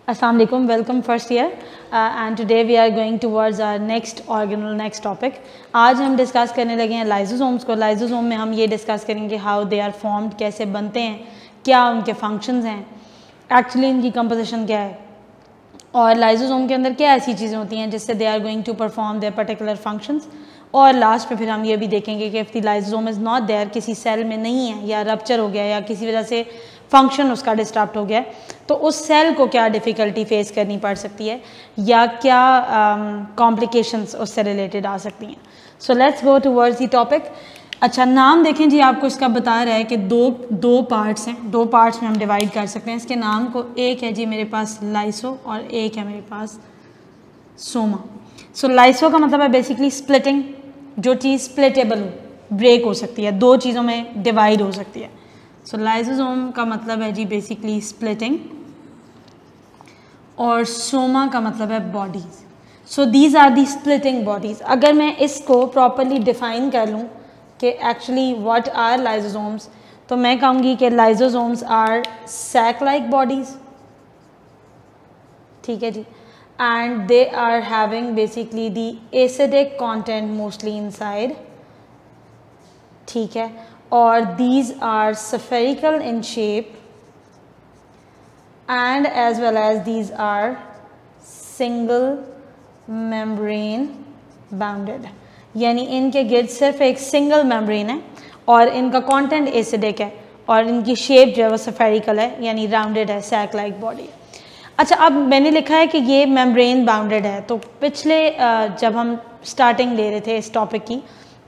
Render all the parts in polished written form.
Assalamu alaikum, welcome first year and today we are going towards our next organelle, next topic. आज हम discuss करने लगे हैं lysosomes को. लाइजोसोम में हम ये डिस्कस करेंगे हाउ दे आर फॉर्म्ड, कैसे बनते हैं, क्या उनके फंक्शंस हैं, एक्चुअली इनकी कंपोजिशन क्या है और लाइजोसोम के अंदर क्या ऐसी चीज़ें होती हैं जिससे they are going to perform their particular functions. और लास्ट पे फिर हम ये भी देखेंगे कि if the lysosome is not there, किसी सेल में नहीं है या रप्चर हो गया या किसी वजह से फंक्शन उसका डिस्टर्ब हो गया तो उस सेल को क्या डिफ़िकल्टी फेस करनी पड़ सकती है या क्या कॉम्प्लिकेशंस उससे रिलेटेड आ सकती हैं. So let's go towards the topic. अच्छा, नाम देखें जी, आपको इसका बता रहा है कि दो पार्ट्स हैं, दो पार्ट्स में हम डिवाइड कर सकते हैं इसके नाम को. एक है जी मेरे पास लाइसो और एक है मेरे पास सोमा. सो लाइसो का मतलब है बेसिकली स्प्लिटिंग, जो चीज़ स्प्लिटेबल हो, ब्रेक हो सकती है, दो चीज़ों में डिवाइड हो सकती है. सो लाइसोसोम का मतलब है जी बेसिकली स्प्लिटिंग और सोमा का मतलब है bodies. So these are the splitting bodies. अगर मैं इसको प्रॉपरली डिफाइन कर लूँ कि एक्चुअली व्हाट आर लाइसोसोम्स, तो मैं कहूँगी कि lysosomes are sac like bodies. ठीक है जी. And they are having basically the acidic content mostly inside. ठीक है. और these are spherical in shape and as well as these are single membrane bounded. यानी इनके गिर्द सिर्फ एक सिंगल मेम्ब्रेन है और इनका कंटेंट एसिडिक है और इनकी शेप जो है वो स्फेरिकल है, यानी राउंडेड है, सैक लाइक बॉडी. अच्छा, अब मैंने लिखा है कि ये मेम्ब्रेन बाउंडेड है. तो पिछले जब हम स्टार्टिंग ले रहे थे इस टॉपिक की,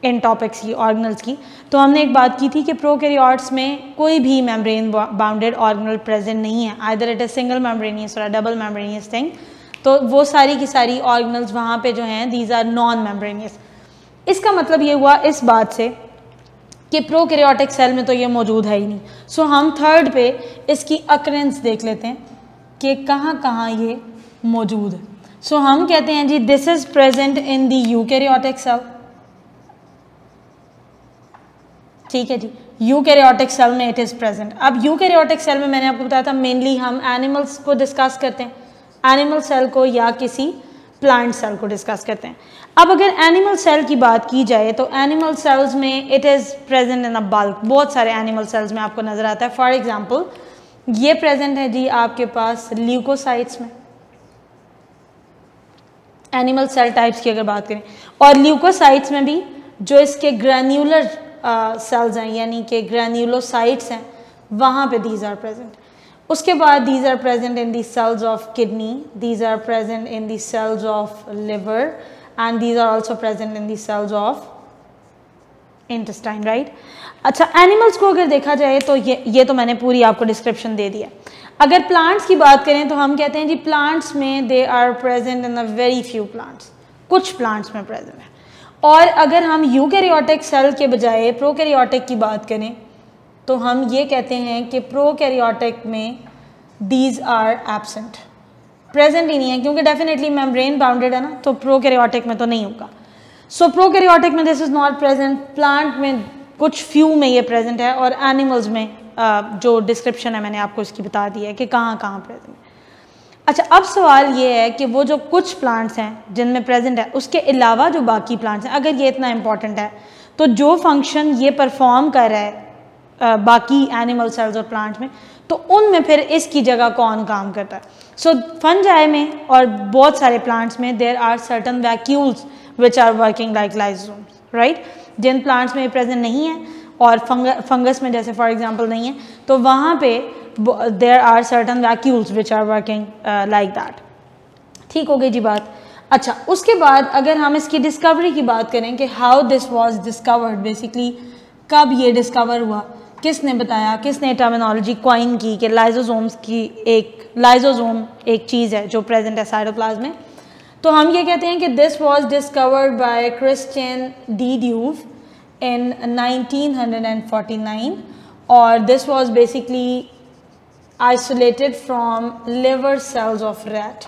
इन टॉपिक्स की, ऑर्गेनल्स की, तो हमने एक बात की थी कि प्रोकैरियोट्स में कोई भी मेम्ब्रेन बाउंडेड ऑर्गेनल प्रेजेंट नहीं है. Either it is single membranosus और डबल मेम्ब्रेनियस थिंग. तो वो सारी की सारी ऑर्गेनल्स वहाँ पे जो हैं दीज आर नॉन मेम्ब्रेनियस. इसका मतलब ये हुआ इस बात से कि प्रोकैरियोटिक सेल में तो ये मौजूद है ही नहीं. सो हम थर्ड पे इसकी अकरेंस देख लेते हैं कि कहाँ कहाँ ये मौजूद है. सो हम कहते हैं जी this is present in the eukaryotic cell. ठीक है जी, यूकैरियोटिक सेल में इट इज़ प्रेजेंट. अब यूकैरियोटिक सेल में मैंने आपको बताया था मेनली हम एनिमल्स को डिस्कस करते हैं, एनिमल सेल को या किसी प्लांट सेल को डिस्कस करते हैं. अब अगर एनिमल सेल की बात की जाए तो एनिमल सेल्स में it is present in a bulk. बहुत सारे एनिमल सेल्स में आपको नज़र आता है. फॉर एग्जाम्पल ये प्रेजेंट है जी आपके पास ल्यूकोसाइट्स में, एनिमल सेल टाइप्स की अगर बात करें. और ल्यूकोसाइट्स में भी जो इसके ग्रैन्युलर सेल्स हैं यानी कि ग्रैन्युलोसाइट्स हैं, वहाँ पे दीज आर प्रेजेंट. उसके बाद these are present in the cells of kidney, these are present in the cells of liver and these are also present in the cells of intestine. Right. अच्छा, animals को अगर देखा जाए तो ये तो मैंने पूरी आपको डिस्क्रिप्शन दे दिया. अगर प्लांट्स की बात करें तो हम कहते हैं जी प्लांट्स में they are present in a very few plants, कुछ प्लांट्स में प्रेजेंट है. और अगर हम यूकैरियोटिक सेल के बजाय प्रोकैरियोटिक की बात करें तो हम ये कहते हैं कि प्रोकैरियोटिक में दीज आर एब्सेंट, प्रेजेंट ही नहीं है, क्योंकि डेफिनेटली मेम्ब्रेन बाउंडेड है ना, तो प्रोकैरियोटिक में तो नहीं होगा. सो प्रोकैरियोटिक में this is not present. Plant में कुछ फ्यू में ये प्रेजेंट है और एनिमल्स में जो डिस्क्रिप्शन है मैंने आपको इसकी बता दी है कि कहाँ कहाँ प्रेजेंट है. अच्छा, अब सवाल ये है कि वो जो कुछ प्लांट्स हैं जिनमें प्रेजेंट है, उसके अलावा जो बाकी प्लांट्स हैं, अगर ये इतना इंपॉर्टेंट है तो जो फंक्शन ये परफॉर्म कर रहा है बाकी एनिमल सेल्स और प्लांट्स में, तो उनमें फिर इसकी जगह कौन काम करता है. सो फंजाई में और बहुत सारे प्लांट्स में there are certain vacuoles which are working like lysosomes. Right. जिन प्लांट्स में प्रेजेंट नहीं है और फंगस में जैसे फॉर एग्जाम्पल नहीं है, तो वहाँ पे there are certain vacuoles which are working like that. ठीक हो गई जी बात. अच्छा, उसके बाद अगर हम इसकी डिस्कवरी की बात करें कि how this was discovered, basically कब ये डिस्कवर हुआ, किसने बताया, किसने टर्मिनोलॉजी क्वाइन की कि लाइसोसोम्स की लाइसोसोम एक चीज़ है जो प्रेजेंट है साइटोप्लाज्म में. तो हम ये कहते हैं कि this was discovered by Christian de Duve in 1949 और this was basically isolated from liver cells of rat.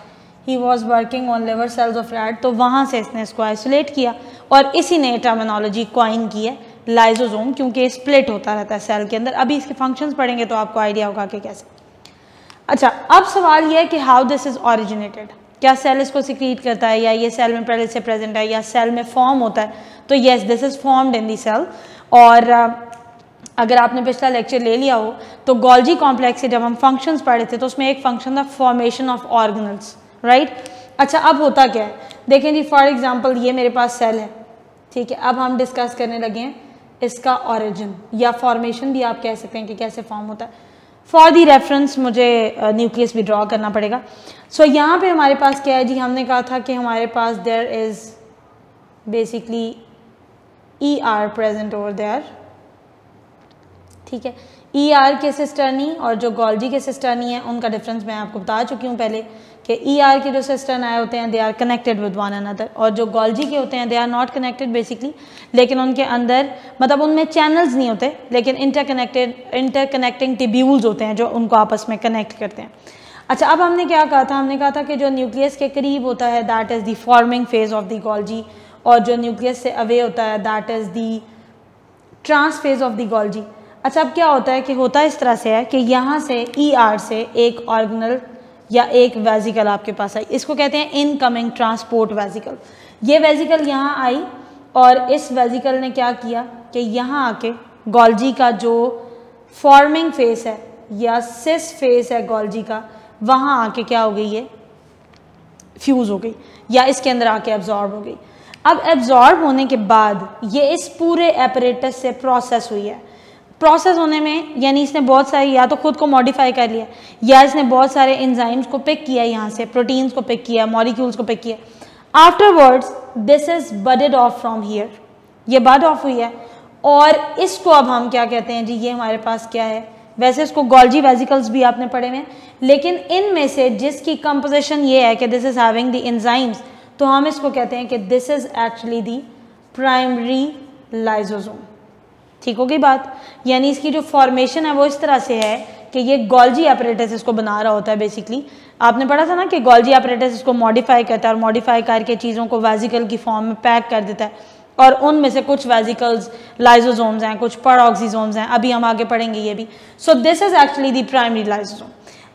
He was working on liver cells of rat. तो वहाँ से इसने इसको आइसोलेट किया और इसी ने टर्मिनोलॉजी क्वाइन की है लाइसोसोम, क्योंकि स्प्लिट होता रहता है सेल के अंदर. अभी इसके फंक्शंस पढ़ेंगे तो आपको आइडिया होगा कि कैसे. अच्छा, अब सवाल ये है कि हाउ दिस इज ओरिजिनेटेड, क्या सेल इसको सिक्रीट करता है या ये सेल में पहले से प्रेजेंट है या सेल में फॉर्म होता है? तो yes, this is formed in the cell. और अगर आपने पिछला लेक्चर ले लिया हो तो गोल्जी कॉम्प्लेक्स से जब हम फंक्शंस पढ़े थे तो उसमें एक फंक्शन था फॉर्मेशन ऑफ ऑर्गेनल्स, राइट। अच्छा, अब होता क्या है, देखें जी, फॉर एग्जांपल ये मेरे पास सेल है, ठीक है। अब हम डिस्कस करने लगे हैं इसका ऑरिजिन या फॉर्मेशन भी आप कह सकते हैं कि कैसे फॉर्म होता है। फॉर दी रेफरेंस मुझे न्यूक्लियस भी ड्रॉ करना पड़ेगा। सो यहाँ पे हमारे पास क्या है जी, हमने कहा था कि हमारे पास there is basically ER present over there, ठीक है। ER के सिस्टर्नी और जो गोल्जी के सिस्टर्नी है उनका डिफरेंस मैं आपको बता चुकी हूँ पहले कि ER के जो सिस्टर्न आए होते हैं they are connected with one another, और जो गोल्जी के होते हैं they are not connected basically, लेकिन उनके अंदर मतलब उनमें चैनल्स नहीं होते, लेकिन इंटरकनेक्टिंग टिब्यूल्स होते हैं जो उनको आपस में कनेक्ट करते हैं। अच्छा, अब हमने क्या कहा था, हमने कहा था कि जो न्यूक्लियस के करीब होता है that is the forming phase of the Golgi, और जो न्यूक्लियस से अवे होता है that is the trans phase of the Golgi. अच्छा, अब क्या होता है कि होता इस तरह से है कि यहाँ से ER से एक ऑर्गेनल या एक वेजिकल आपके पास आई, इसको कहते हैं इनकमिंग ट्रांसपोर्ट वेजिकल। ये वेजिकल यहाँ आई और इस वेजिकल ने क्या किया कि यहाँ आके गोल्जी का जो फॉर्मिंग फेस है या सिस फेस है गोल्जी का, वहाँ आके क्या हो गई, ये फ्यूज़ हो गई या इसके अंदर आके एब्जॉर्ब हो गई। अब एब्जॉर्ब होने के बाद ये इस पूरे एपरेटस से प्रोसेस हुई है। प्रोसेस होने में यानी इसने बहुत सारे या तो खुद को मॉडिफाई कर लिया या इसने बहुत सारे एंजाइम्स को पिक किया, यहाँ से प्रोटीन्स को पिक किया, मॉलिक्यूल्स को पिक किया। Afterwards this is budded of from here, ये बड ऑफ हुई है और इसको अब हम क्या कहते हैं जी, ये हमारे पास क्या है, वैसे इसको गोल्जी वेजिकल्स भी आपने पढ़े हुए हैं, लेकिन इनमें से जिसकी कंपोजिशन ये है कि this is having the enzymes, तो हम इसको कहते हैं कि this is actually the primary lysosome. ठीक हो गई बात, यानी इसकी जो फॉर्मेशन है वो इस तरह से है कि ये गोल्जी एपरेटस इसको बना रहा होता है। बेसिकली आपने पढ़ा था ना कि गोल्जी एपरेटस इसको मॉडिफाई करता है और मॉडिफाई करके चीज़ों को वेजिकल की फॉर्म में पैक कर देता है, और उनमें से कुछ वेजिकल्स लाइसोसोम्स हैं, कुछ पेरोक्सिसोम्स हैं, अभी हम आगे पढ़ेंगे ये भी। So this is actually the primary lysosome.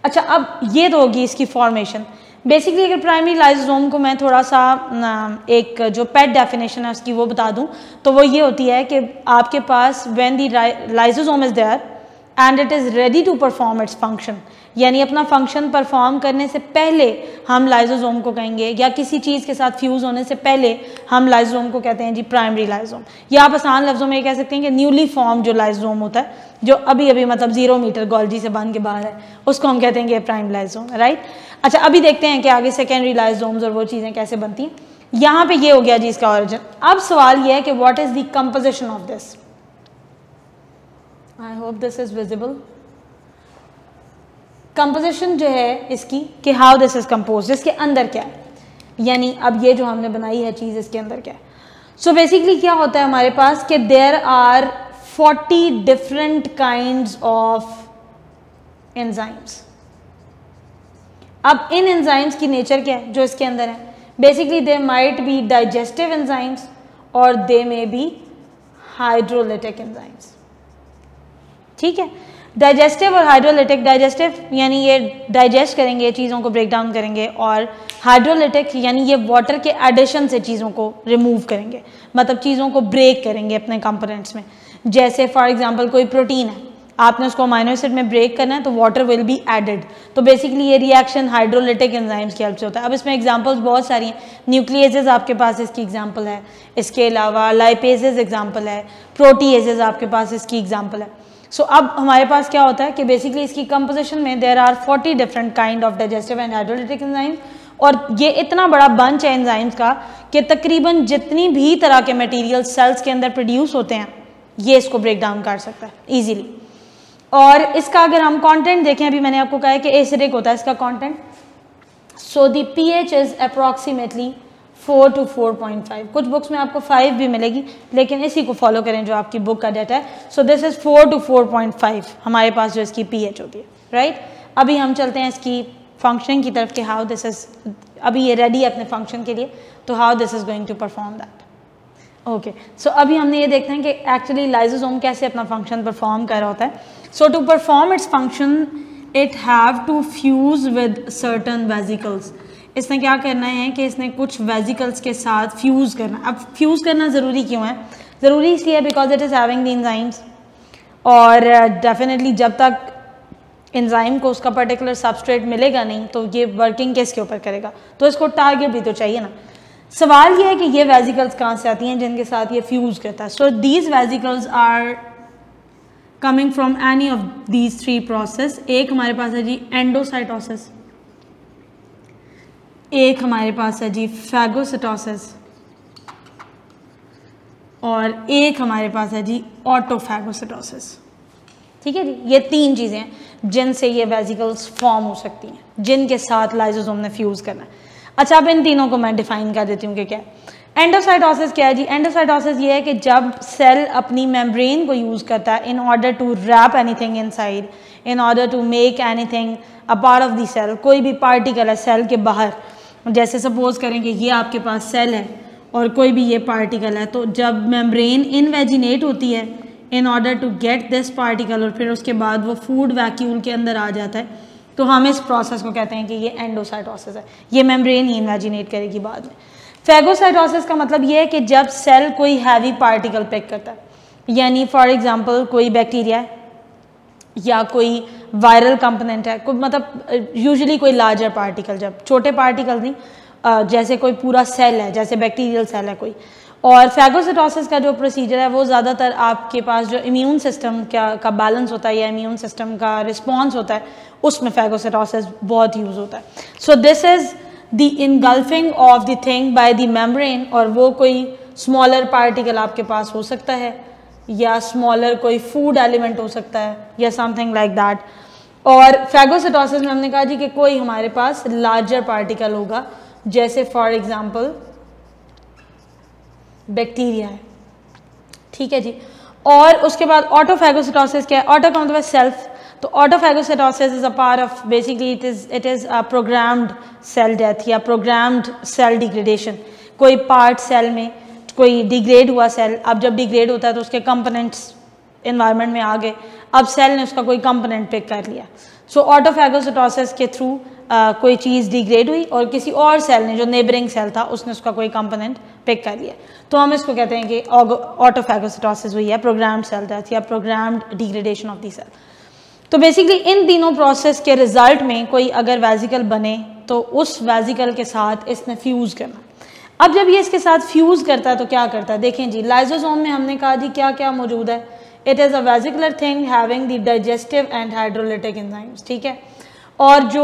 अच्छा, अब ये तो होगी इसकी फॉर्मेशन। बेसिकली अगर प्राइमरी लाइसोसोम को मैं थोड़ा सा एक जो पेट डेफिनेशन है उसकी वो बता दूं तो वो ये होती है कि आपके पास when the lysosome is there and it is ready to perform its function, यानी अपना फंक्शन परफॉर्म करने से पहले हम लाइसोसोम को कहेंगे, या किसी चीज़ के साथ फ्यूज़ होने से पहले हम लाइसोसोम को कहते हैं जी प्राइमरी लाइसोसोम। या आप आसान लफ्ज़ों में ये कह सकते हैं कि न्यूली फॉर्म जो लाइसोसोम होता है, जो अभी अभी मतलब 0 मीटर गोल्जी से बन के बाहर है, उसको हम कहते हैं कि प्राइम लाइसोसोम, राइट। अच्छा, अभी देखते हैं कि आगे सेकेंडरी लाइसोसोम्स और वो चीज़ें कैसे बनती हैं। यहाँ पे ये हो गया जी इसका ऑरिजिन। अब सवाल ये है कि what is the composition of this. I hope this is visible. Composition जो है इसकी कि हाउ दिस इज कंपोज, इसके अंदर क्या है, यानी अब ये जो हमने बनाई है चीज़ इसके अंदर क्या है। सो बेसिकली क्या होता है हमारे पास कि there are 40 different kinds of enzymes. अब इन एंजाइम्स की नेचर क्या है जो इसके अंदर है, basically they might be digestive enzymes और दे मे बी हाइड्रोलिटिक एंजाइम्स। ठीक है, डाइजेस्टिव और हाइड्रोलिटिक, डाइजेस्टिव यानी ये डाइजेस्ट करेंगे, चीज़ों को ब्रेक डाउन करेंगे, और हाइड्रोलिटिक यानी ये वाटर के एडिशन से चीज़ों को रिमूव करेंगे, मतलब चीज़ों को ब्रेक करेंगे अपने कंपोनेंट्स में। जैसे फॉर एग्जांपल कोई प्रोटीन है, आपने उसको अमाइनो एसिड में ब्रेक करना है तो वाटर विल बी एडेड, तो बेसिकली ये रिएक्शन हाइड्रोलिटिक एंजाइम्स की हेल्प से होता है। अब इसमें एग्जांपल्स बहुत सारी हैं, न्यूक्लियसेस आपके पास इसकी एग्जांपल है, इसके अलावा लाइपेजेस एग्जांपल है, प्रोटीएजेस आपके पास इसकी एग्जांपल है। सो अब हमारे पास क्या होता है कि बेसिकली इसकी कंपोजिशन में there are 40 different kind of digestive and hydrolytic enzymes, और ये इतना बड़ा बंच है एंजाइम्स का कि तकरीबन जितनी भी तरह के मटेरियल सेल्स के अंदर प्रोड्यूस होते हैं ये इसको ब्रेक डाउन कर सकता है ईजिली। और इसका अगर हम कंटेंट देखें, अभी मैंने आपको कहा है कि एसिडिक होता है इसका content. So the pH is approximately 4 to 4.5, कुछ बुक्स में आपको 5 भी मिलेगी, लेकिन इसी को फॉलो करें जो आपकी बुक का डाटा है। सो दिस इज 4 to 4.5 हमारे पास जो इसकी pH होती है, राइट। अभी हम चलते हैं इसकी फंक्शन की तरफ कि हाउ दिस इज, अभी ये रेडी है अपने फंक्शन के लिए, तो how this is going to perform that. Okay, so अभी हमने ये देखना है कि एक्चुअली लाइसोसोम कैसे अपना फंक्शन परफॉर्म कर रहा होता है। So to perform its function it have to fuse with certain vesicles. इसने क्या करना है कि इसने कुछ वेजिकल्स के साथ फ्यूज़ करना। अब फ्यूज़ करना ज़रूरी क्यों है? ज़रूरी इसलिए because it is having the enzymes, और डेफिनेटली जब तक एंजाइम को उसका पर्टिकुलर सबस्ट्रेट मिलेगा नहीं तो ये वर्किंग किसके ऊपर करेगा, तो इसको टारगेट भी तो चाहिए ना। सवाल ये है कि ये वेजिकल्स कहाँ से आती हैं जिनके साथ ये फ्यूज़ करता है। So these vesicles are coming from any of these three process. एक हमारे पास है जी एंडोसाइटोसिस, एक हमारे पास है जी फैगोसाइटोसिस, और एक हमारे पास है जी ऑटोफैगोसाइटोसिस। ठीक है जी, ये तीन चीज़ें हैं जिनसे ये वेजिकल्स फॉर्म हो सकती हैं, जिनके साथ लाइसोसोम ने फ्यूज़ करना है। अच्छा, अब इन तीनों को मैं डिफाइन कर देती हूँ कि क्या है। एंडोसाइटोसिस क्या है जी? एंडोसाइटोसिस ये है कि जब सेल अपनी मेम्ब्रेन को यूज़ करता है in order to wrap anything inside, in order to make anything a part of the cell. कोई भी पार्टिकल है सेल के बाहर, जैसे सपोज करें कि ये आपके पास सेल है और कोई भी ये पार्टिकल है, तो जब मेम्ब्रेन इनवेजिनेट होती है in order to get this particle और फिर उसके बाद वो फूड वैक्यूल के अंदर आ जाता है, तो हम इस प्रोसेस को कहते हैं कि ये एंडोसाइटोसिस है। ये मेम्ब्रेन ही इन्वेजिनेट करेगी बाद में। फैगोसाइटोसिस का मतलब ये है कि जब सेल कोई हैवी पार्टिकल पिक करता है, यानी फॉर एग्जांपल कोई बैक्टीरिया है या कोई वायरल कंपोनेंट है, कोई मतलब यूजुअली कोई लार्जर पार्टिकल, जब छोटे पार्टिकल नहीं, जैसे कोई पूरा सेल है, जैसे बैक्टीरियल सेल है कोई। और फैगोसाइटोसिस का जो प्रोसीजर है वो ज़्यादातर आपके पास जो इम्यून सिस्टम का बैलेंस होता है या इम्यून सिस्टम का रिस्पॉन्स होता है, उसमें फैगोसाइटोसिस बहुत यूज़ होता है। So this is the engulfing of the thing by the membrane, और वो कोई स्मॉलर पार्टिकल आपके पास हो सकता है या स्मॉलर कोई फूड एलिमेंट हो सकता है या समथिंग लाइक दैट। और फैगोसाइटोसिस में हमने कहा जी कि कोई हमारे पास लार्जर पार्टिकल होगा, जैसे फॉर एग्जांपल बैक्टीरिया है। ठीक है जी। और उसके बाद ऑटोफैगोसाइटोसिस क्या है? ऑटो का मतलब है सेल्फ, तो autophagocytosis is a part of basically it is a programmed cell death या प्रोग्राम्ड सेल डिग्रेडेशन। कोई पार्ट सेल में कोई डिग्रेड हुआ सेल, अब जब डिग्रेड होता है तो उसके कंपोनेंट्स एनवायरनमेंट में आ गए, अब सेल ने उसका कोई कंपोनेंट पिक कर लिया। सो ऑटोफैगोसाइटोसिस के थ्रू कोई चीज़ डिग्रेड हुई और किसी और सेल ने, जो नेबरिंग सेल था, उसने उसका कोई कंपोनेंट पिक कर लिया, तो हम इसको कहते हैं कि ऑटोफैगोसाइटोसिस हुई है, प्रोग्राम्ड सेल डेथ या programmed degradation of the cell. तो बेसिकली इन तीनों प्रोसेस के रिजल्ट में कोई अगर वेजिकल बने तो उस वेजिकल के साथ इसने फ्यूज़ करना। अब जब ये इसके साथ फ्यूज़ करता है तो क्या करता है? देखें जी, लाइसोसोम में हमने कहा जी क्या क्या मौजूद है। It is a vesicular thing having the digestive and hydrolytic enzymes. ठीक है, और जो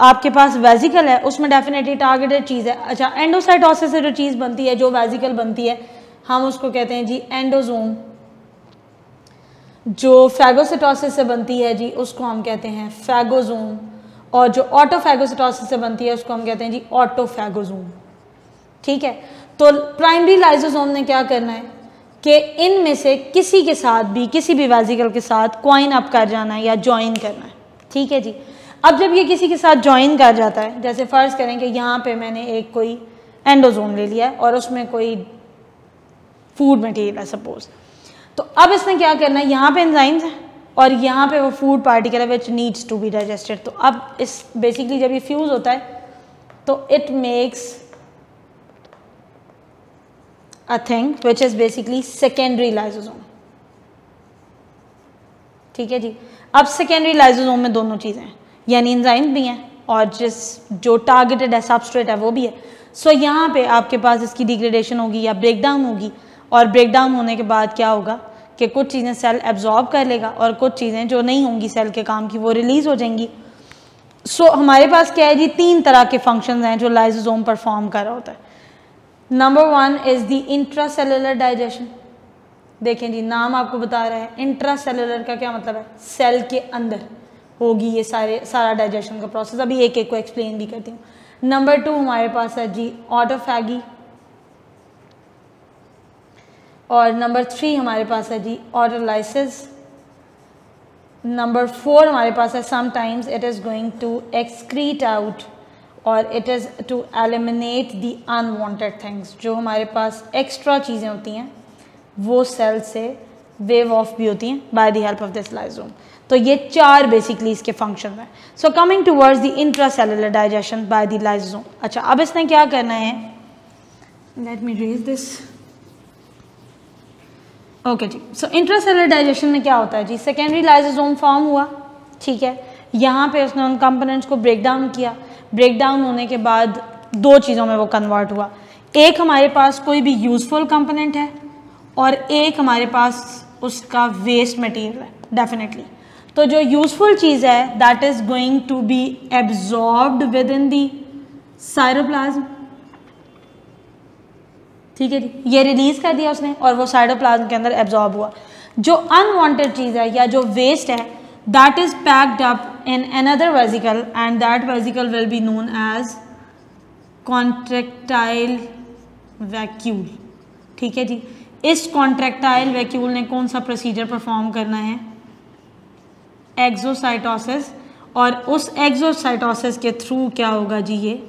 आपके पास वेजिकल है उसमें डेफिनेटली टारगेटेड चीज़ है। अच्छा, एंडोसाइटोसिस से जो चीज़ बनती है, जो वेजिकल बनती है, हम उसको कहते हैं जी एंडोसोम। जो फैगोसाइटोसिस से बनती है जी उसको हम कहते हैं फैगोसोम, और जो ऑटोफैगोसाइटोसिस से बनती है उसको हम कहते हैं जी ऑटोफैगोसोम। ठीक है, तो प्राइमरी लाइसोसोम ने क्या करना है कि इनमें से किसी के साथ भी, किसी भी वेजिकल के साथ क्वाइन अप कर जाना है या ज्वाइन करना है। ठीक है जी। अब जब ये किसी के साथ ज्वाइन कर जाता है, जैसे फ़र्ज़ करें कि यहाँ पे मैंने एक कोई एंडोसोम ले लिया है और उसमें कोई फूड मटेरियल है सपोज, तो अब इसने क्या करना है, यहाँ पे एंजाइम्स हैं और यहाँ पे वो फूड पार्टिकल है which needs to be digested. तो अब इस बेसिकली जब ये फ्यूज़ होता है तो it makes a thing which is basically secondary lysosome। ठीक है जी। अब सेकेंडरी लाइसोसोम में दोनों चीज़ें हैं, यानी एंजाइम भी हैं और जो टारगेटेड है सबस्ट्रेट है वो भी है। सो यहाँ पे आपके पास इसकी डिग्रेडेशन होगी या ब्रेकडाउन होगी, और ब्रेकडाउन होने के बाद क्या होगा कि कुछ चीज़ें सेल एब्जॉर्ब कर लेगा और कुछ चीज़ें जो नहीं होंगी सेल के काम की वो रिलीज़ हो जाएंगी। सो हमारे पास क्या है जी, तीन तरह के फंक्शंस हैं जो लाइसोसोम परफॉर्म कर रहा होता है। Number one is the intracellular digestion. देखें जी, नाम आपको बता रहा है, इंट्रासेलुलर का क्या मतलब है? सेल के अंदर होगी ये सारा डाइजेशन का प्रोसेस। अभी एक एक को एक्सप्लेन भी करती हूँ। नंबर टू हमारे पास है जी ऑटोफैगी, और नंबर थ्री हमारे पास है जी ऑटोलाइसिस। नंबर फोर हमारे पास है sometimes it is going to excrete out, और it is to eliminate the unwanted things. जो हमारे पास एक्स्ट्रा चीज़ें होती हैं वो सेल से वेव ऑफ भी होती हैं by the help of this lysosome. तो ये 4 बेसिकली इसके फंक्शन हैं। So coming towards the intracellular digestion by the lysosome. अच्छा, अब इसने क्या करना है, let me raise this. Okay जी, सो इंट्रासेलुलर डाइजेशन में क्या होता है जी, सेकेंडरी लाइसोसोम फॉर्म हुआ, ठीक है, यहाँ पे उसने उन कंपोनेंट्स को ब्रेक डाउन किया, ब्रेक डाउन होने के बाद 2 चीज़ों में वो कन्वर्ट हुआ, एक हमारे पास कोई भी यूजफुल कंपोनेंट है और एक हमारे पास उसका वेस्ट मटेरियल है डेफिनेटली। तो जो यूजफुल चीज़ है that is going to be absorbed within the cytoplasm, ठीक है जी, ये रिलीज कर दिया उसने और वो साइटोप्लाज्म के अंदर एब्जॉर्ब हुआ। जो अनवांटेड चीज़ है या जो वेस्ट है that is packed up in another vesicle and that vesicle will be known as contractile vacuole, ठीक है जी। इस कॉन्ट्रैक्टाइल वैक्यूल ने कौन सा प्रोसीजर परफॉर्म करना है, एक्सोसाइटोसिस, और उस एक्सोसाइटोसिस के थ्रू क्या होगा जी, ये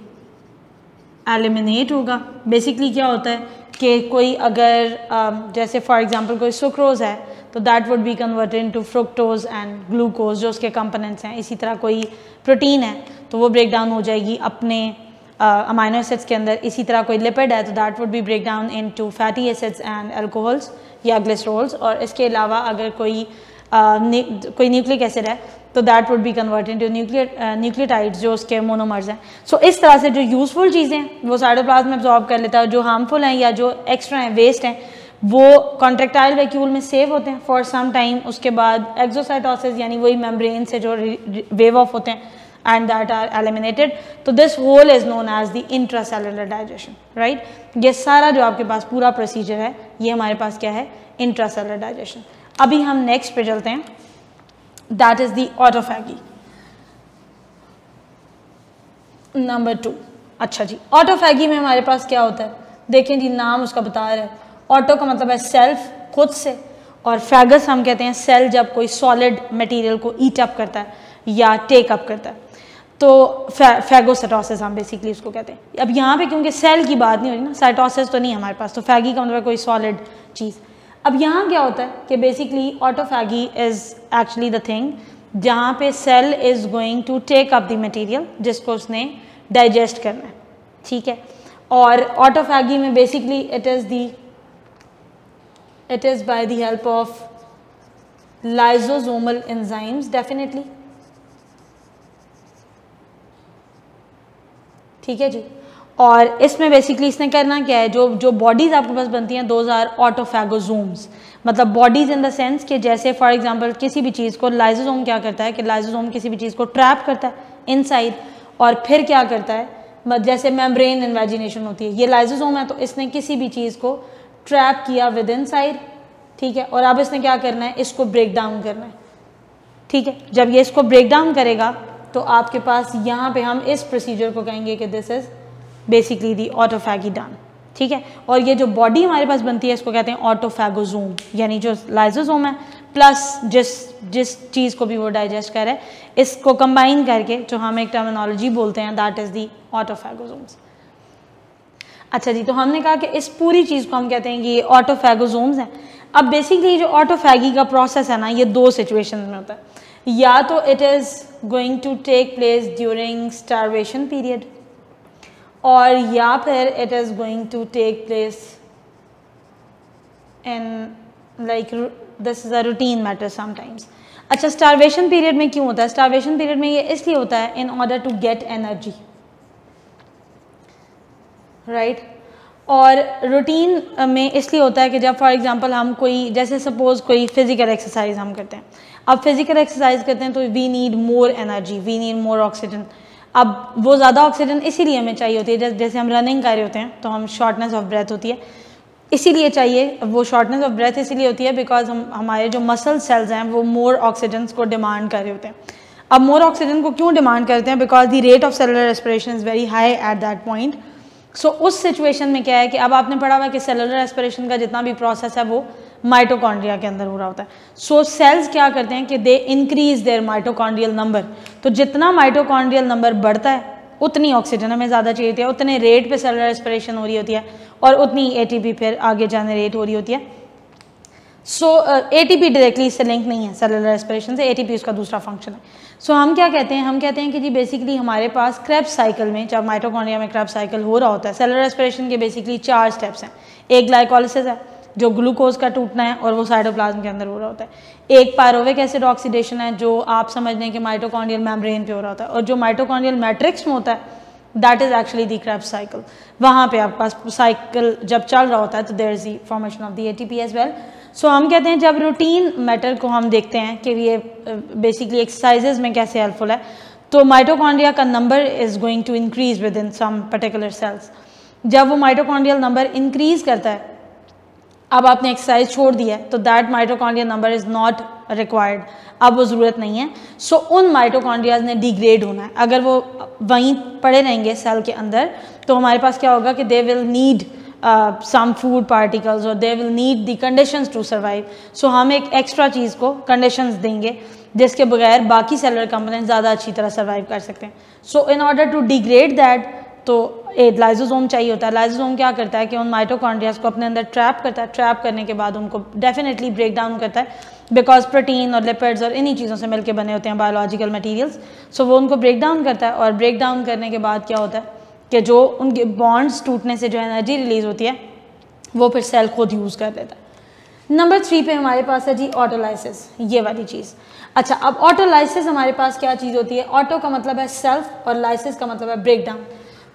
एलिमिनेट होगा। बेसिकली क्या होता है कि कोई अगर जैसे फॉर एग्जांपल कोई सुक्रोज है तो that would be converted into fructose and glucose जो उसके कंपोनेंट्स हैं। इसी तरह कोई प्रोटीन है तो वो ब्रेक डाउन हो जाएगी अपने अमाइनो एसिड्स के अंदर। इसी तरह कोई लिपिड है तो that would be break down into fatty acids and alcohols या ग्लिसरॉल्स। और इसके अलावा अगर कोई न्यूक्लिक एसिड है तो that would be converted into nucleotides जो उसके मोनोमर्स हैं। सो इस तरह से जो यूजफुल चीज़ें वो साइटोप्लाज्म में एब्जॉर्ब कर लेता है, जो हार्मफुल हैं या जो एक्स्ट्रा हैं, वेस्ट हैं, वो कॉन्ट्रैक्टाइल वैक्यूल में सेव होते हैं फॉर सम टाइम। उसके बाद एक्सोसाइटोसिस यानी वही मेम्ब्रेन से जो वेव ऑफ होते हैं and that are eliminated. तो this whole is known as the intracellular digestion, right? ये सारा जो आपके पास पूरा प्रोसीजर है ये हमारे पास क्या है, intracellular digestion। अभी हम नेक्स्ट पे चलते हैं, that is the autophagy number 2। अच्छा जी, ऑटोफैगी में हमारे पास क्या होता है, देखें जी नाम उसका बता रहा है, ऑटो का मतलब है सेल्फ, खुद से, और फैगस हम कहते हैं सेल जब कोई सॉलिड मटेरियल को ईट अप करता है या टेक अप करता है, तो फैगोसाइटोसिस हम बेसिकली उसको कहते हैं। अब यहाँ पे क्योंकि सेल की बात नहीं हो रही ना, साइटोसिस तो नहीं हमारे पास, तो फैगी का मतलब कोई सॉलिड चीज़। अब यहाँ क्या होता है कि basically autophagy is actually the thing जहाँ पे cell is going to take up the material जिसको उसने डाइजेस्ट करना है, ठीक है। और ऑटोफैगी में basically it is by the help of lysosomal enzymes definitely, ठीक है जी। और इसमें बेसिकली इसने करना क्या है, जो बॉडीज़ आपके पास बनती हैं दोज आर ऑटोफैगोसोम्स, मतलब बॉडीज़ इन द सेंस कि जैसे फॉर एग्जांपल किसी भी चीज़ को लाइसोसोम क्या करता है कि लाइसोसोम किसी भी चीज़ को ट्रैप करता है इनसाइड और फिर क्या करता है, जैसे मेम्ब्रेन इन्वेजिनेशन होती है, ये लाइसोसोम है तो इसने किसी भी चीज़ को ट्रैप किया विद इन साइड, ठीक है। और अब इसने क्या करना है, इसको ब्रेक डाउन करना है, ठीक है। जब ये इसको ब्रेक डाउन करेगा तो आपके पास यहाँ पे हम इस प्रोसीजर को कहेंगे कि this is basically the autophagy done, ठीक है। और ये जो बॉडी हमारे पास बनती है इसको कहते हैं ऑटोफैगोसोम, यानी जो लाइसोसोम है प्लस जिस चीज़ को भी वो डाइजेस्ट करे इसको कंबाइन करके जो हम एक टर्मिनोलॉजी बोलते हैं दैट इज़ दी ऑटोफैगोसोम्स। अच्छा जी, तो हमने कहा कि इस पूरी चीज़ को हम कहते हैं कि ये ऑटोफैगोसोम्स हैं। अब बेसिकली जो ऑटोफैगी का प्रोसेस है ना, ये 2 सिचुएशन में होता है, या तो it is going to take place during starvation period और या फिर it is going to take place in like this is a routine matter sometimes. अच्छा, स्टारवेशन पीरियड में क्यों होता है, स्टारवेशन पीरियड में ये इसलिए होता है in order to get energy, right. और रूटीन में इसलिए होता है कि जब फॉर एग्जांपल हम कोई जैसे सपोज कोई फिजिकल एक्सरसाइज हम करते हैं, अब फिजिकल एक्सरसाइज करते हैं तो we need more energy, we need more oxygen. अब वो ज़्यादा ऑक्सीजन इसीलिए हमें चाहिए होती है, जैसे हम रनिंग कर रहे होते हैं तो हम शॉर्टनेस ऑफ ब्रेथ होती है, इसीलिए चाहिए वो शॉर्टनेस ऑफ ब्रेथ इसलिए होती है बिकॉज हमारे जो मसल सेल्स हैं वो मोर ऑक्सीजन को डिमांड कर रहे होते हैं। अब मोर ऑक्सीजन को क्यों डिमांड करते हैं, because the rate of cellular respiration is very high at that point. So उस सिचुएशन में क्या है कि अब आपने पढ़ा हुआ कि सेलुलर रेस्पिरेशन का जितना भी प्रोसेस है वो माइटोकॉन्ड्रिया के अंदर हो रहा होता है। सो सेल्स क्या करते हैं कि they increase their mitochondrial number, तो जितना माइटोकॉन्ड्रियल नंबर बढ़ता है उतनी ऑक्सीजन हमें ज़्यादा चाहिए होती है, उतने रेट पे सेलुलर रेस्पिरेशन हो रही होती है और उतनी एटीपी फिर आगे जनरेट हो रही होती है। सो ATP डायरेक्टली इससे लिंक नहीं है सेलुलर रेस्पिरेशन से, ATP उसका दूसरा फंक्शन है। सो हम क्या कहते हैं, हम कहते हैं कि जी बेसिकली हमारे पास क्रेब्स साइकिल में, जब माइटोकॉन्ड्रिया में क्रेब्स साइकिल हो रहा होता है, सेलुलर रेस्पिरेशन के बेसिकली 4 स्टेप्स हैं। एक ग्लाइकोलिसिस है जो ग्लूकोज का टूटना है और वो साइटोप्लाज्म के अंदर हो रहा होता है। एक पायरोविक एसिड ऑक्सीडेशन है जो आप समझ लें कि माइटोकॉन्ड्रियल मेम्ब्रेन पे हो रहा होता है, और जो माइटोकॉन्ड्रियल मैट्रिक्स में होता है that is actually the Krebs cycle. वहाँ पे आपके पास साइकिल जब चल रहा होता है तो there is the formation of the ATP as well. So हम कहते हैं जब रूटीन मैटर को हम देखते हैं कि ये बेसिकली एक्सरसाइजेज में कैसे हेल्पफुल है, तो माइटोकॉन्ड्रिया का number is going to increase within some particular cells. जब वो माइटोकॉन्ड्रियल नंबर इंक्रीज करता है, अब आपने एक्सरसाइज छोड़ दिया है तो that mitochondrial number is not required, अब वो ज़रूरत नहीं है। सो उन माइटोकॉन्ड्रियाज ने डिग्रेड होना है। अगर वो वहीं पड़े रहेंगे सेल के अंदर तो हमारे पास क्या होगा कि they will need some food particles or they will need the conditions to survive. So हम एक एक्स्ट्रा चीज़ को conditions देंगे जिसके बगैर बाकी सेलुलर कंपोनेंट ज़्यादा अच्छी तरह सर्वाइव कर सकते हैं। So in order to degrade that तो एक लाइजोसोम चाहिए होता है। लाइजोसोम क्या करता है कि उन माइटोकॉन्ड्रियाज को अपने अंदर ट्रैप करता है, ट्रैप करने के बाद उनको डेफिनेटली ब्रेक डाउन करता है, बिकॉज प्रोटीन और लिपिड्स और इन्हीं चीज़ों से मिलकर बने होते हैं बायोलॉजिकल मटीरियल्स। सो वो उनको ब्रेक डाउन करता है, और ब्रेक डाउन करने के बाद क्या होता है कि जो उनके बॉन्ड्स टूटने से जो एनर्जी रिलीज होती है वो फिर सेल खुद यूज़ कर देता है। नंबर 3 पे हमारे पास है जी ऑटोलाइसिस, ये वाली चीज़। अच्छा, अब ऑटोलाइसिस हमारे पास क्या चीज़ होती है? ऑटो का मतलब है सेल्फ और लाइसिस का मतलब है ब्रेक डाउन।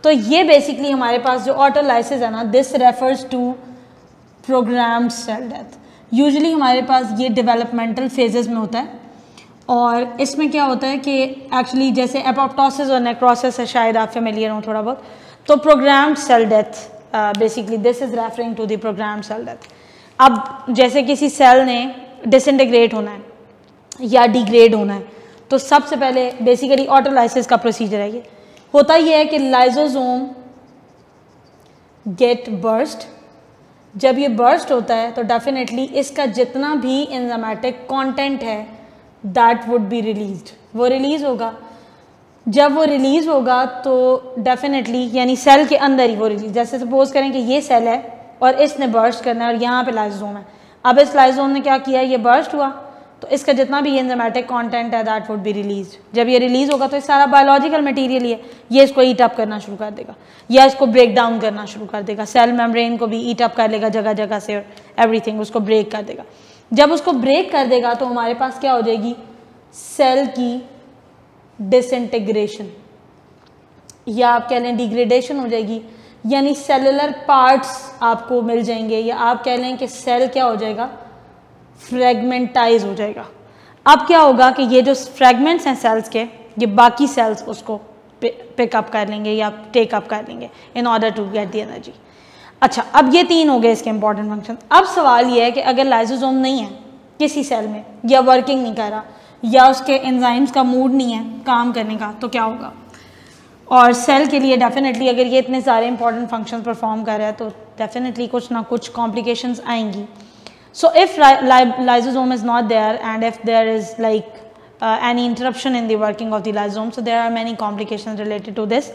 तो ये बेसिकली हमारे पास जो ऑटोलाइसिस है ना, this refers to programmed cell death. Usually हमारे पास ये डेवलपमेंटल फेजेस में होता है, और इसमें क्या होता है कि एक्चुअली जैसे एपोप्टोसिस और नेक्रोसिस है, शायद आप फेमिलियर हो थोड़ा बहुत, तो programmed cell death basically this is referring to the programmed cell death. अब जैसे किसी सेल ने डिसइंटीग्रेट होना है या डिग्रेड होना है, तो सबसे पहले बेसिकली ऑटोलाइसिस का प्रोसीजर है। ये होता ये है कि लाइजोसोम गेट बर्स्ट। जब ये बर्स्ट होता है तो डेफिनेटली इसका जितना भी एंजाइमेटिक कंटेंट है दैट वुड बी रिलीज्ड, वो रिलीज़ होगा। जब वो रिलीज़ होगा तो डेफिनेटली यानी सेल के अंदर ही वो रिलीज, जैसे सपोज करें कि ये सेल है और इसने बर्स्ट करना है और यहाँ पे लाइजोसोम है। अब इस लाइजोसोम ने क्या किया, ये बर्स्ट हुआ तो इसका जितना भी एंजाइमेटिक कंटेंट है दैट वुड बी रिलीज। जब ये रिलीज होगा तो ये सारा बायोलॉजिकल मटेरियल ही है, ये इसको ईट अप करना शुरू कर देगा या इसको ब्रेक डाउन करना शुरू कर देगा। सेल मेम्ब्रेन को भी ईट अप कर लेगा जगह जगह से, और एवरीथिंग उसको ब्रेक कर देगा। जब उसको ब्रेक कर देगा तो हमारे पास क्या हो जाएगी, सेल की डिसइंटीग्रेशन, या आप कह लें डिग्रेडेशन हो जाएगी, यानी सेलुलर पार्ट्स आपको मिल जाएंगे, या आप कह लें कि सेल क्या हो जाएगा, फ्रेगमेंटाइज हो जाएगा। अब क्या होगा कि ये जो फ्रेगमेंट्स हैं सेल्स के, ये बाकी सेल्स उसको पिकअप कर लेंगे या टेक अप कर लेंगे in order to get the energy. अच्छा, अब ये 3 हो गए इसके इंपॉर्टेंट फंक्शन। अब सवाल ये है कि अगर लाइजोसोम नहीं है किसी सेल में, या वर्किंग नहीं कर रहा, या उसके एंजाइम्स का मूड नहीं है काम करने का, तो क्या होगा? और सेल के लिए डेफिनेटली अगर ये इतने सारे इंपॉर्टेंट फंक्शंस परफॉर्म कर रहा है तो डेफिनेटली कुछ ना कुछ कॉम्प्लिकेशंस आएंगी। So if lysosome is not there and if there is like any interruption in the working of the lysosome, so there are many complications related to this.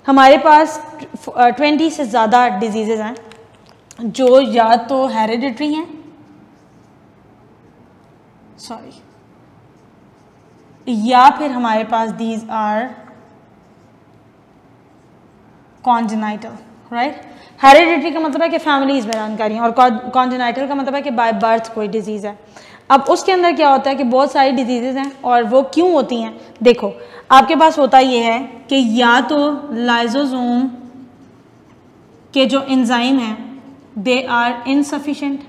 हमारे पास 20 से ज़्यादा डिजीज़ेज़ हैं जो या तो हेरिडिटरी हैं, या फिर हमारे पास these are congenital, right. Hereditary का मतलब है कि फैमिलीज में जानकारी है, और कॉन्जेनाइटल का मतलब है कि बाय बर्थ कोई डिजीज़ है। अब उसके अंदर क्या होता है कि बहुत सारी डिजीज़ेज हैं, और वो क्यों होती हैं? देखो, आपके पास होता ये है कि या तो लाइजोसोम के जो एंजाइम हैं दे आर इनसफिशिएंट,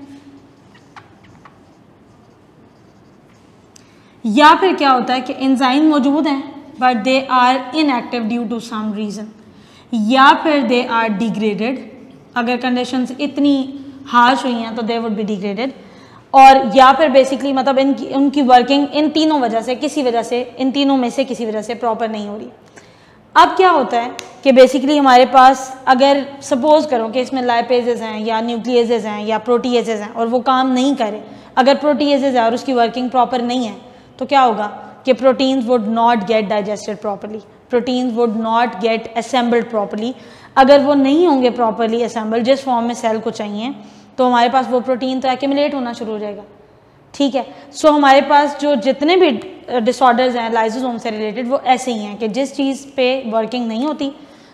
या फिर क्या होता है कि एंजाइम मौजूद हैं but they are inactive due to some reason, या फिर दे आर डिग्रेडेड। अगर कंडीशंस इतनी हार्श हुई हैं तो दे वुड बी डिग्रेडेड, और या फिर बेसिकली मतलब उनकी वर्किंग इन तीनों वजह से, किसी वजह से, इन तीनों में से किसी वजह से प्रॉपर नहीं हो रही। अब क्या होता है कि बेसिकली हमारे पास अगर सपोज करो कि इसमें लाइपेजेस हैं या न्यूक्लियसेस हैं या प्रोटीएसेस हैं और वो काम नहीं करे, अगर प्रोटीएसेस है और उसकी वर्किंग प्रॉपर नहीं है तो क्या होगा कि proteins would not gate digested properly, proteins would not gate assembled properly. अगर वो नहीं होंगे प्रॉपरली असेंबल्ड जिस फॉर्म में सेल को चाहिए, तो हमारे पास वो प्रोटीन तो एक्यूमुलेट होना शुरू हो जाएगा, ठीक है। सो हमारे पास जो जितने भी डिसऑर्डर्स हैं लाइसोसोम से रिलेटेड वो ऐसे ही हैं कि जिस चीज़ पे वर्किंग नहीं होती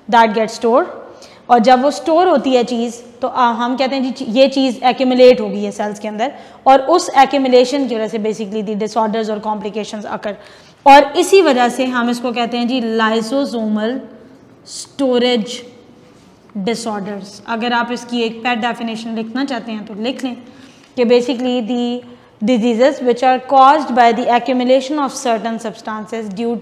दैट गेट स्टोर, और जब वो स्टोर होती है चीज़ तो हम कहते हैं जी ये चीज़ एक्यूमुलेट हो गई है सेल्स के अंदर, और उस एक्यूमुलेशन की वजह से बेसिकली दी डिसऑर्डर्स और कॉम्प्लिकेशंस अकर, और इसी वजह से हम इसको कहते हैं जी लाइसोसोमल स्टोरेज डिसऑर्डर्स। अगर आप इसकी एक पेट डेफिनेशन लिखना चाहते हैं तो लिख लें कि basically the diseases which are caused by the accumulation of certain substances due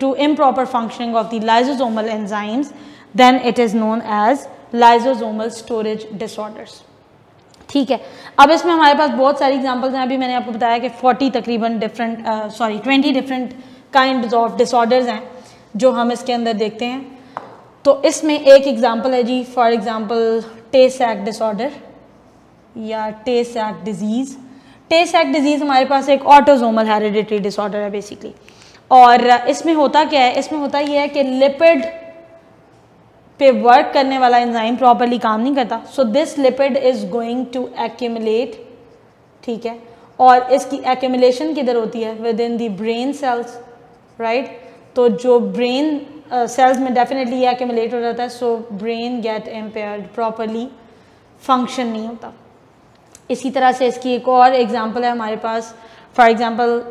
to improper functioning of the lysosomal enzymes, then it is known as lysosomal storage disorders, ठीक है। अब इसमें हमारे पास बहुत सारी एग्जांपल्स हैं, अभी मैंने आपको बताया कि 40 तकरीबन 20 डिफरेंट काइंड्स ऑफ डिसऑर्डर्स हैं जो हम इसके अंदर देखते हैं। तो इसमें एक एग्जांपल है जी, फॉर एग्जांपल टे-सैक डिसऑर्डर या टे-सैक डिजीज़। टे-सैक डिजीज़ हमारे पास एक ऑटोसोमल हेरिडिटरी डिसऑर्डर है बेसिकली, और इसमें होता क्या है, इसमें होता ये है कि लिपिड पे वर्क करने वाला एंजाइम प्रॉपर्ली काम नहीं करता, so this lipid is going to accumulate, ठीक है, और इसकी एक्यूमुलेशन किधर होती है, within the brain cells, right. तो जो ब्रेन सेल्स में डेफिनेटली ये एक्यूमुलेट हो जाता है, so brain get impaired, properly function नहीं होता। इसी तरह से इसकी एक और एग्जांपल है हमारे पास, for example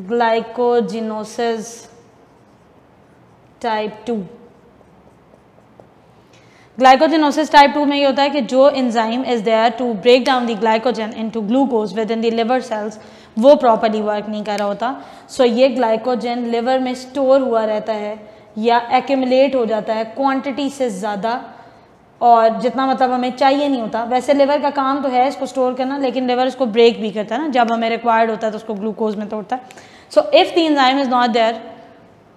glycogenosis type 2। Glycogenosis type 2 में ये होता है कि जो enzyme is there to break down the glycogen into glucose within the liver cells वो प्रॉपर्ली वर्क नहीं कर रहा होता, सो ये ग्लाइकोजन लिवर में स्टोर हुआ रहता है या एक्यूमुलेट हो जाता है क्वांटिटी से ज़्यादा, और जितना मतलब हमें चाहिए नहीं होता। वैसे लिवर का काम तो है इसको स्टोर करना, लेकिन लिवर इसको ब्रेक भी करता है ना, जब हमें रिक्वायर्ड होता है तो उसको ग्लूकोज में तोड़ता है। So if the enzyme is not there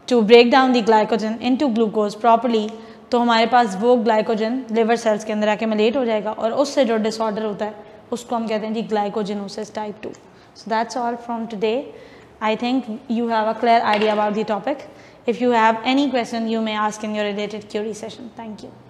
to break down the glycogen into glucose properly, तो हमारे पास वो ग्लाइकोजन लिवर सेल्स के अंदर एक्यूमुलेट हो जाएगा, और उससे जो डिसऑर्डर होता है उसको हम कहते हैं जी glycogenosis type 2। So that's all from today. I think you have a clear idea about the topic. If you have any question, you may ask in your related query session. Thank you.